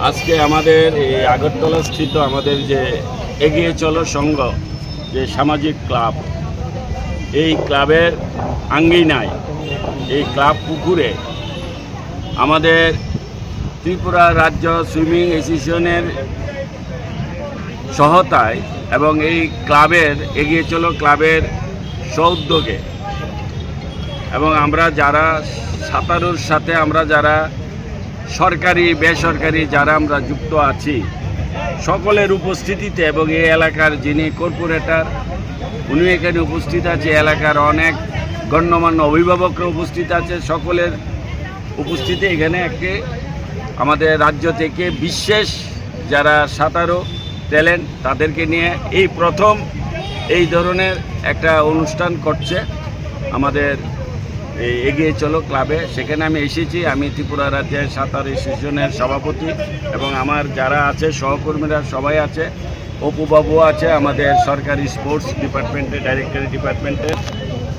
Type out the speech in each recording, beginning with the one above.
আজকে আমাদের এই আগরতলা স্থিত আমাদের যে এগিয়ে চলো সংঘ যে সামাজিক ক্লাব, এই ক্লাবের আঙ্গিনায় এই ক্লাব পুকুরে আমাদের ত্রিপুরা রাজ্য সুইমিং অ্যাসোসিয়েশনের সহায়তায় এবং এই ক্লাবের এগিয়ে চলো ক্লাবের সউদ্যোগে এবং আমরা যারা সাঁতারুর সাথে আমরা যারা সরকারি বেসরকারি যারা আমরা যুক্ত আছি সকলের উপস্থিতিতে এবং এই এলাকার যিনি কর্পোরেটর উনি এখানে উপস্থিত আছে, এলাকার অনেক গণ্যমান্য অভিভাবকরা উপস্থিত আছে, সকলের উপস্থিতি এখানে একটি আমাদের রাজ্য থেকে বিশেষ যারা সাঁতারু ট্যালেন্ট তাদেরকে নিয়ে এই প্রথম এই ধরনের একটা অনুষ্ঠান করছে আমাদের এই এগিয়ে চলো ক্লাবে। সেখানে আমি এসেছি, আমি ত্রিপুরা রাজ্যের সাঁতার অ্যাসোসিয়েশনের সভাপতি এবং আমার যারা আছে সহকর্মীরা সবাই আছে, অপুবাবু আছে আমাদের সরকারি স্পোর্টস ডিপার্টমেন্টের ডাইরেক্টরি ডিপার্টমেন্টের।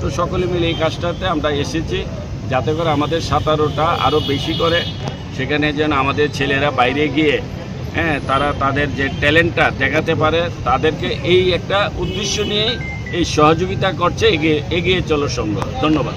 তো সকলে মিলে এই কাজটাতে আমরা এসেছি যাতে করে আমাদের সাঁতারুটা আরও বেশি করে সেখানে যেন আমাদের ছেলেরা বাইরে গিয়ে তারা তাদের যে ট্যালেন্টটা দেখাতে পারে, তাদেরকে এই একটা উদ্দেশ্য নিয়ে এই সহযোগিতা করছে এগিয়ে চলো সংঘ। ধন্যবাদ।